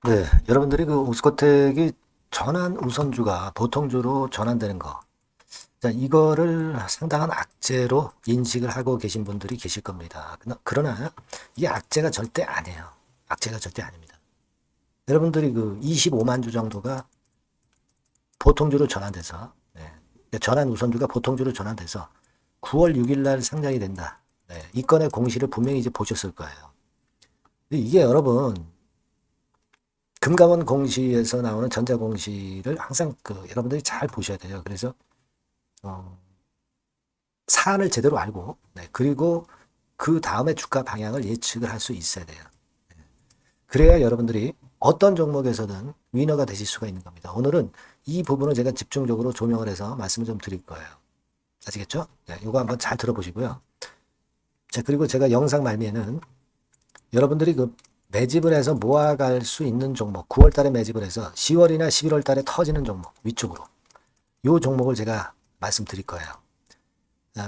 네, 여러분들이 그 오스코텍이 전환 우선주가 보통주로 전환되는 거. 자, 이거를 상당한 악재로 인식을 하고 계신 분들이 계실 겁니다. 그러나 이게 악재가 절대 아니에요. 악재가 절대 아닙니다. 여러분들이 그 25만 주 정도가 보통주로 전환돼서, 전환 우선주가 보통주로 전환돼서 9월 6일 날 상장이 된다. 이 건의 공시를 분명히 이제 보셨을 거예요. 근데 이게 여러분, 금감원 공시에서 나오는 전자 공시를 항상 여러분들이 잘 보셔야 돼요. 그래서 어, 사안을 제대로 알고, 그리고 그 다음에 주가 방향을 예측을 할 수 있어야 돼요. 그래야 여러분들이 어떤 종목에서든 위너가 되실 수가 있는 겁니다. 오늘은 이 부분을 제가 집중적으로 조명을 해서 말씀을 좀 드릴 거예요. 아시겠죠? 네, 이거 한번 잘 들어보시고요. 자, 그리고 제가 영상 말미에는 여러분들이 그 매집을 해서 모아갈 수 있는 종목, 9월 달에 매집을 해서 10월이나 11월 달에 터지는 종목, 위쪽으로. 이 종목을 제가 말씀드릴 거예요.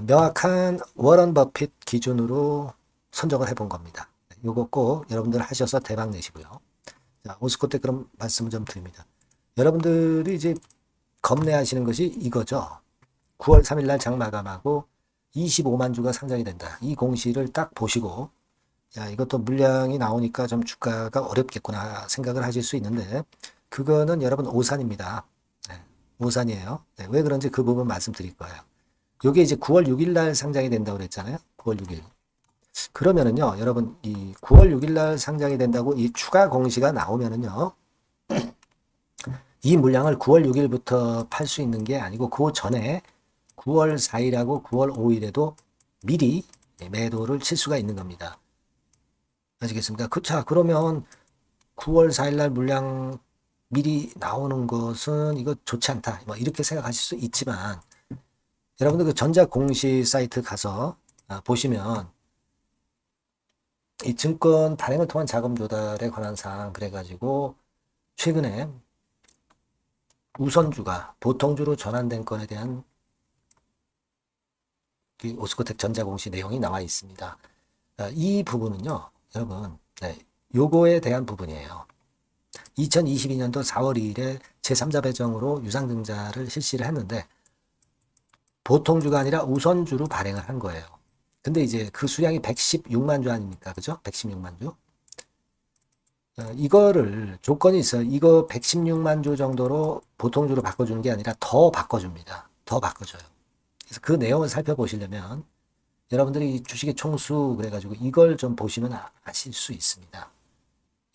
명확한 워런 버핏 기준으로 선정을 해본 겁니다. 요거 꼭 여러분들 하셔서 대박 내시고요. 자, 오스코텍 그럼 말씀을 좀 드립니다. 여러분들이 이제 겁내하시는 것이 이거죠. 9월 3일 날 장 마감하고 25만 주가 상장이 된다. 이 공시를 딱 보시고 야, 이것도 물량이 나오니까 좀 주가가 어렵겠구나 생각을 하실 수 있는데 그거는 여러분 오산입니다. 네, 오산이에요. 네, 왜 그런지 그 부분 말씀드릴 거예요. 요게 이제 9월 6일 날 상장이 된다고 그랬잖아요. 9월 6일. 그러면은요, 여러분, 이 9월 6일 날 상장이 된다고 이 추가 공시가 나오면은요, 이 물량을 9월 6일부터 팔 수 있는 게 아니고, 그 전에 9월 4일하고 9월 5일에도 미리 매도를 칠 수가 있는 겁니다. 아시겠습니까? 자, 그러면 9월 4일 날 물량 미리 나오는 것은 이거 좋지 않다. 뭐 이렇게 생각하실 수 있지만, 여러분들 그 전자 공시 사이트 가서 보시면 이 증권 발행을 통한 자금 조달에 관한 사항 그래가지고 최근에 우선주가 보통주로 전환된 건에 대한 그 오스코텍 전자공시 내용이 나와 있습니다. 이 부분은요, 여러분, 요거에 대한 부분이에요. 2022년도 4월 2일에 제3자 배정으로 유상증자를 실시를 했는데 보통주가 아니라 우선주로 발행을 한 거예요. 근데 이제 그 수량이 116만 주 아닙니까? 그죠? 116만 주. 이거를 조건이 있어요. 이거 116만 주 정도로 보통주로 바꿔주는 게 아니라 더 바꿔줍니다. 더 바꿔줘요. 그래서 그 내용을 살펴보시려면 여러분들이 주식의 총수 그래가지고 이걸 좀 보시면 아실 수 있습니다.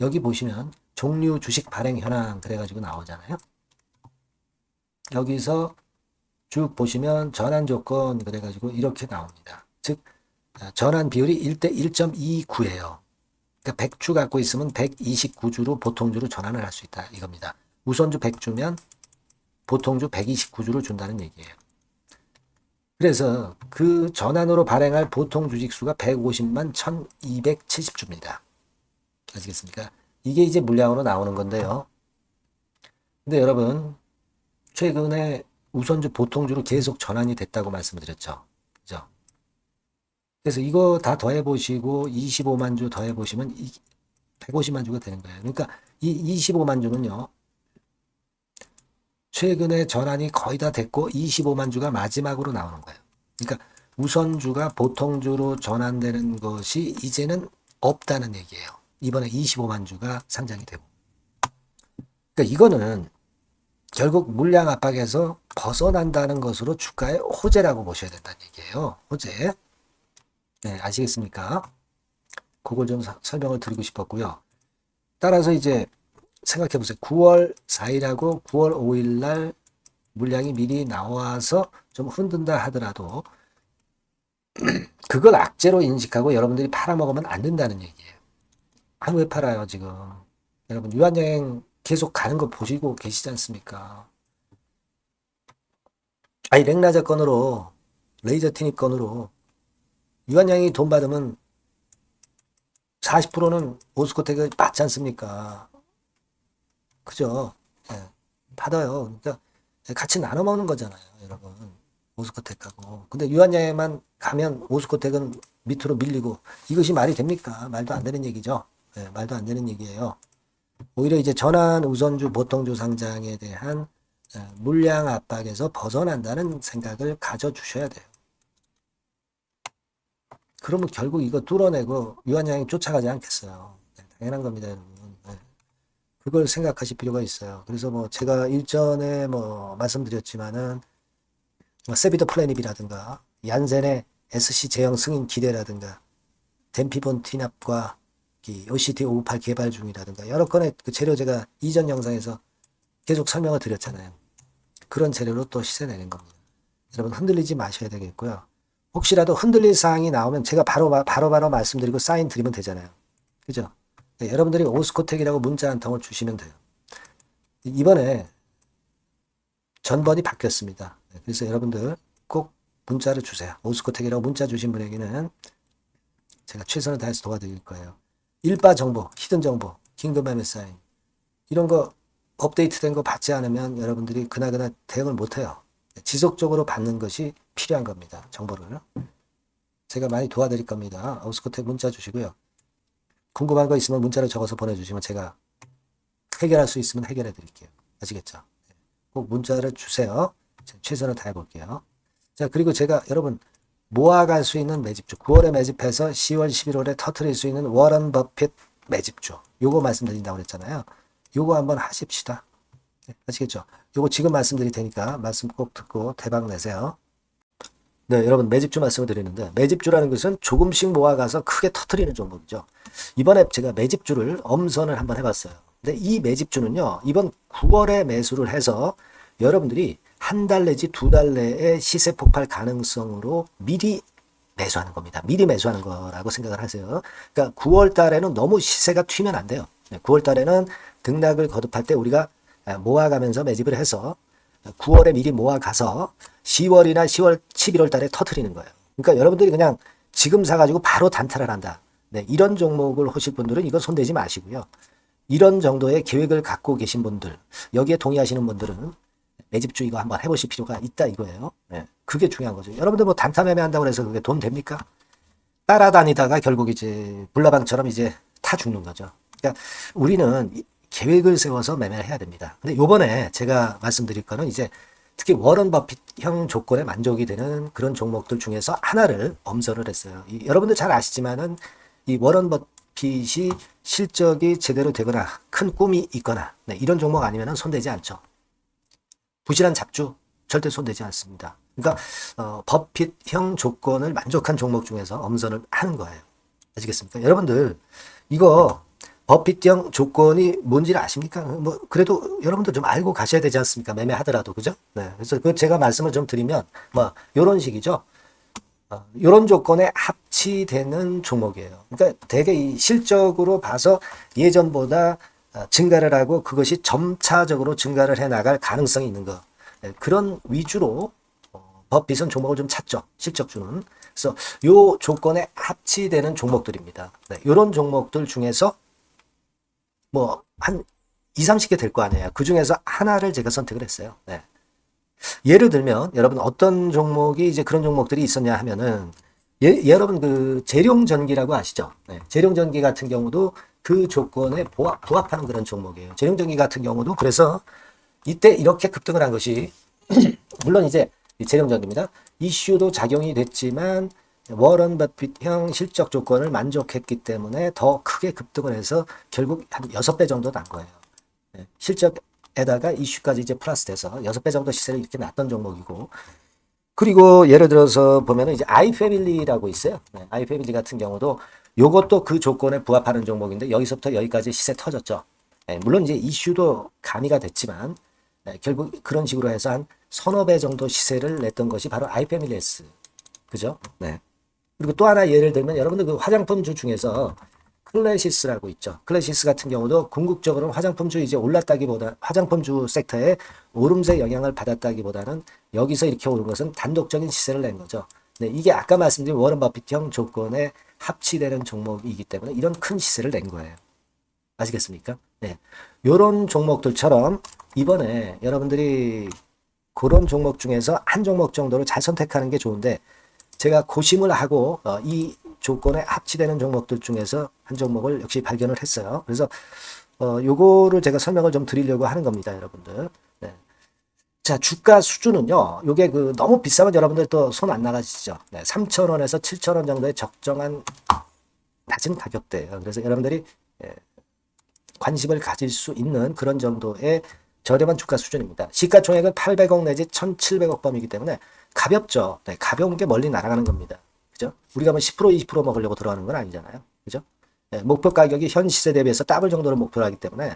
여기 보시면 종류 주식 발행 현황 그래가지고 나오잖아요. 여기서 쭉 보시면 전환 조건 그래가지고 이렇게 나옵니다. 즉 전환 비율이 1대 1.29예요. 그러니까 100주 갖고 있으면 129주로 보통주로 전환을 할 수 있다 이겁니다. 우선주 100주면 보통주 129주를 준다는 얘기예요. 그래서 그 전환으로 발행할 보통 주식수가 150만 1270주입니다. 아시겠습니까? 이게 이제 물량으로 나오는 건데요. 근데 여러분, 최근에 우선주 보통주로 계속 전환이 됐다고 말씀을 드렸죠. 그죠? 그래서 이거 다 더해보시고 25만 주 더해보시면 150만 주가 되는 거예요. 그러니까 이 25만 주는요. 최근에 전환이 거의 다 됐고 25만 주가 마지막으로 나오는 거예요. 그러니까 우선주가 보통주로 전환되는 것이 이제는 없다는 얘기예요. 이번에 25만 주가 상장이 되고. 그러니까 이거는 결국 물량 압박에서 벗어난다는 것으로 주가의 호재라고 보셔야 된다는 얘기예요. 호재. 네, 아시겠습니까? 그걸 좀 설명을 드리고 싶었고요. 따라서 이제 생각해 보세요. 9월 4일하고 9월 5일 날 물량이 미리 나와서 좀 흔든다 하더라도 그걸 악재로 인식하고 여러분들이 팔아먹으면 안 된다는 얘기예요. 아, 왜 팔아요, 지금? 여러분, 유한여행 계속 가는 거 보시고 계시지 않습니까? 아니, 랭라자 건으로, 레이저 티닙 건으로, 유한양이 돈 받으면 40%는 오스코텍을 받지 않습니까? 그죠? 예, 받아요. 그러니까 같이 나눠 먹는 거잖아요, 여러분. 오스코텍하고. 근데 유한양에만 가면 오스코텍은 밑으로 밀리고 이것이 말이 됩니까? 말도 안 되는 얘기죠. 예, 말도 안 되는 얘기예요. 오히려 이제 전환 우선주 보통주 상장에 대한 물량 압박에서 벗어난다는 생각을 가져주셔야 돼요. 그러면 결국 이거 뚫어내고 유한양이 쫓아가지 않겠어요. 네, 당연한 겁니다, 여러분. 네. 그걸 생각하실 필요가 있어요. 그래서 뭐 제가 일전에 뭐 말씀드렸지만은 뭐 세비드 플래닛이라든가 얀센의 SC 제형 승인 기대라든가 덴피본 티납과 OCT558 개발 중이라든가 여러 건의 그 재료 제가 이전 영상에서 계속 설명을 드렸잖아요. 그런 재료로 또 시세 내는 겁니다. 여러분 흔들리지 마셔야 되겠고요. 혹시라도 흔들릴 사항이 나오면 제가 바로 말씀드리고 사인 드리면 되잖아요. 그죠? 네, 여러분들이 오스코텍이라고 문자 한 통을 주시면 돼요. 이번에 전번이 바뀌었습니다. 네, 그래서 여러분들 꼭 문자를 주세요. 오스코텍이라고 문자 주신 분에게는 제가 최선을 다해서 도와드릴 거예요. 일바 정보, 히든 정보, 킹덤 MSI 이런 거 업데이트된 거 받지 않으면 여러분들이 그나그나 대응을 못해요. 지속적으로 받는 것이 필요한 겁니다. 정보를. 제가 많이 도와드릴 겁니다. 오스코텍 문자 주시고요. 궁금한 거 있으면 문자로 적어서 보내주시면 제가 해결할 수 있으면 해결해 드릴게요. 아시겠죠? 꼭 문자를 주세요. 최선을 다해 볼게요. 자, 그리고 제가 여러분 모아갈 수 있는 매집주 9월에 매집해서 10월, 11월에 터트릴 수 있는 워런 버핏 매집주 요거 말씀드린다고 그랬잖아요. 요거 한번 하십시다. 네, 아시겠죠? 요거 지금 말씀드릴 테니까 말씀 꼭 듣고 대박 내세요. 네, 여러분 매집주 말씀을 드리는데 매집주라는 것은 조금씩 모아가서 크게 터트리는 종목이죠. 이번에 제가 매집주를 엄선을 한번 해봤어요. 근데 이 매집주는요, 이번 9월에 매수를 해서 여러분들이 한 달 내지 두 달 내에 시세 폭발 가능성으로 미리 매수하는 겁니다. 미리 매수하는 거라고 생각을 하세요. 그러니까 9월 달에는 너무 시세가 튀면 안 돼요. 9월 달에는 등락을 거듭할 때 우리가 모아가면서 매집을 해서 9월에 미리 모아가서 10월이나 10월, 11월 달에 터트리는 거예요. 그러니까 여러분들이 그냥 지금 사가지고 바로 단타를 한다. 네, 이런 종목을 하실 분들은 이거 손대지 마시고요. 이런 정도의 계획을 갖고 계신 분들, 여기에 동의하시는 분들은 매집주 이거 한번 해보실 필요가 있다 이거예요. 네, 그게 중요한 거죠. 여러분들 뭐 단타 매매한다고 해서 그게 돈 됩니까? 따라다니다가 결국 이제 불나방처럼 이제 타 죽는 거죠. 그러니까 우리는 계획을 세워서 매매를 해야 됩니다. 근데 요번에 제가 말씀드릴 거는 이제 특히 워런 버핏형 조건에 만족이 되는 그런 종목들 중에서 하나를 엄선을 했어요. 여러분들 잘 아시지만은 이 워런 버핏이 실적이 제대로 되거나 큰 꿈이 있거나 네, 이런 종목 아니면 손대지 않죠. 부실한 잡주 절대 손대지 않습니다. 그러니까 버핏형 조건을 만족한 종목 중에서 엄선을 하는 거예요. 아시겠습니까? 여러분들 이거 버핏형 조건이 뭔지를 아십니까? 뭐 그래도 여러분들 좀 알고 가셔야 되지 않습니까? 매매하더라도 그죠? 네. 그래서 그 제가 말씀을 좀 드리면 뭐 이런 식이죠. 이런 조건에 합치되는 종목이에요. 그러니까 되게 이 실적으로 봐서 예전보다 증가를 하고 그것이 점차적으로 증가를 해 나갈 가능성이 있는 거. 네, 그런 위주로 버핏은 종목을 좀 찾죠. 실적주는. 그래서 요 조건에 합치되는 종목들입니다. 네, 이런 종목들 중에서 뭐 한 2, 30개 될 거 아니에요. 그 중에서 하나를 제가 선택을 했어요. 네. 예를 들면 여러분 어떤 종목이 이제 그런 종목들이 있었냐 하면은 여러분 그 재룡전기라고 아시죠? 네. 재룡전기 같은 경우도 그 조건에 부합하는 그런 종목이에요. 재룡전기 같은 경우도 그래서 이때 이렇게 급등을 한 것이 물론 이제 재룡전기입니다. 이슈도 작용이 됐지만 워런 버핏형 실적 조건을 만족했기 때문에 더 크게 급등을 해서 결국 한 6배 정도 난 거예요. 네. 실적에다가 이슈까지 이제 플러스 돼서 6배 정도 시세를 이렇게 났던 종목이고 그리고 예를 들어서 보면은 이제 아이패밀리라고 있어요. 네. 아이패밀리 같은 경우도 요것도 그 조건에 부합하는 종목인데 여기서부터 여기까지 시세 터졌죠. 네. 물론 이제 이슈도 가미가 됐지만 네. 결국 그런 식으로 해서 한 서너 배 정도 시세를 냈던 것이 바로 아이패밀리스. 그죠? 네. 그리고 또 하나 예를 들면 여러분들 그 화장품주 중에서 클래시스라고 있죠. 클래시스 같은 경우도 궁극적으로 화장품주 이제 올랐다기보다 화장품주 섹터에 오름세 영향을 받았다기보다는 여기서 이렇게 오른 것은 단독적인 시세를 낸 거죠. 네, 이게 아까 말씀드린 워런 버핏형 조건에 합치되는 종목이기 때문에 이런 큰 시세를 낸 거예요. 아시겠습니까? 네. 요런 종목들처럼 이번에 여러분들이 그런 종목 중에서 한 종목 정도를 잘 선택하는 게 좋은데 제가 고심을 하고 이 조건에 합치되는 종목들 중에서 한 종목을 역시 발견을 했어요. 그래서 요거를 제가 설명을 좀 드리려고 하는 겁니다, 여러분들. 네. 자, 주가 수준은요, 요게 그 너무 비싸면 여러분들 또 손 안 나가시죠. 네, 3,000원에서 7,000원 정도의 적정한 낮은 가격대예요. 그래서 여러분들이 예, 관심을 가질 수 있는 그런 정도의 저렴한 주가 수준입니다. 시가총액은 800억 내지 1,700억 범위이기 때문에 가볍죠. 네, 가벼운 게 멀리 날아가는 겁니다. 그죠? 우리가 뭐 10% 20% 먹으려고 들어가는 건 아니잖아요. 그죠? 네, 목표 가격이 현 시세 대비해서 더블 정도를 목표로 하기 때문에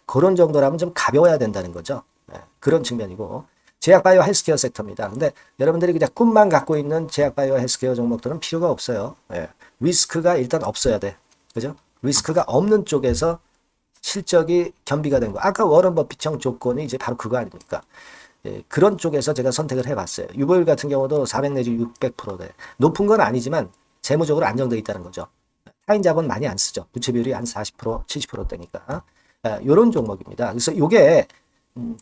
그런 정도라면 좀 가벼워야 된다는 거죠. 네, 그런 측면이고 제약바이오 헬스케어 섹터입니다. 근데 여러분들이 그냥 꿈만 갖고 있는 제약바이오 헬스케어 종목들은 필요가 없어요. 네, 리스크가 일단 없어야 돼. 그죠? 리스크가 없는 쪽에서 실적이 겸비가 된 거. 아까 워런 버핏형 조건이 이제 바로 그거 아닙니까? 예, 그런 쪽에서 제가 선택을 해봤어요. 유보율 같은 경우도 400 내지 600%대. 높은 건 아니지만 재무적으로 안정되어 있다는 거죠. 타인 자본 많이 안 쓰죠. 부채 비율이 한 40%, 70%대니까. 이런 종목입니다. 그래서 이게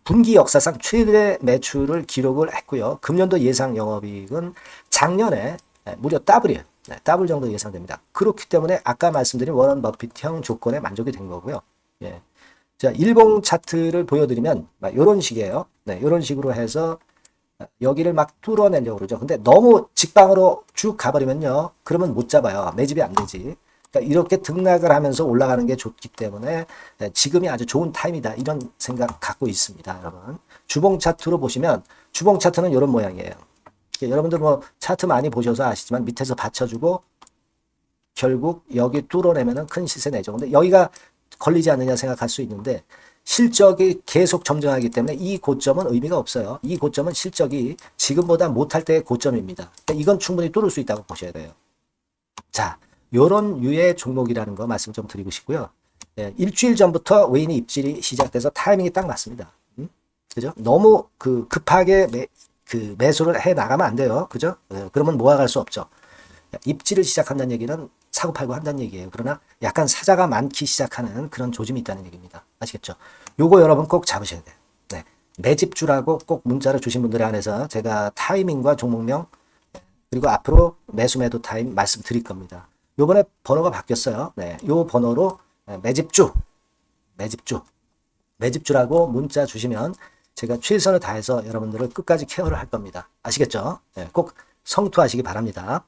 분기 역사상 최대 매출을 기록을 했고요. 금년도 예상 영업이익은 작년에 무려 더블이에요. 네, 더블 정도 예상됩니다. 그렇기 때문에 아까 말씀드린 워런 버핏형 조건에 만족이 된 거고요. 예. 자, 일봉 차트를 보여드리면 이런 식이에요. 네, 이런 식으로 해서 여기를 막 뚫어내려고 그러죠. 근데 너무 직방으로 쭉 가버리면요. 그러면 못 잡아요. 매집이 안 되지. 그러니까 이렇게 등락을 하면서 올라가는 게 좋기 때문에 지금이 아주 좋은 타임이다. 이런 생각 갖고 있습니다. 여러분. 주봉 차트로 보시면 주봉 차트는 이런 모양이에요. 여러분들 뭐 차트 많이 보셔서 아시지만 밑에서 받쳐주고 결국 여기 뚫어내면은 큰 시세 내죠. 근데 여기가 걸리지 않느냐 생각할 수 있는데 실적이 계속 점증하기 때문에 이 고점은 의미가 없어요. 이 고점은 실적이 지금보다 못할 때의 고점입니다. 그러니까 이건 충분히 뚫을 수 있다고 보셔야 돼요. 자, 요런 유의 종목이라는 거 말씀 좀 드리고 싶고요. 예, 일주일 전부터 외인이 입질이 시작돼서 타이밍이 딱 맞습니다. 그죠? 너무 급하게 매수를 해 나가면 안 돼요. 그죠? 예, 그러면 모아갈 수 없죠. 입지를 시작한다는 얘기는 사고팔고 한다는 얘기예요. 그러나 약간 사자가 많기 시작하는 그런 조짐이 있다는 얘기입니다. 아시겠죠? 요거 여러분 꼭 잡으셔야 돼요. 네. 매집주라고 꼭 문자를 주신 분들에 한해서 제가 타이밍과 종목명 그리고 앞으로 매수 매도 타임 말씀드릴 겁니다. 요번에 번호가 바뀌었어요. 네. 요 번호로 매집주라고 문자 주시면 제가 최선을 다해서 여러분들을 끝까지 케어를 할 겁니다. 아시겠죠? 네. 꼭 성투하시기 바랍니다.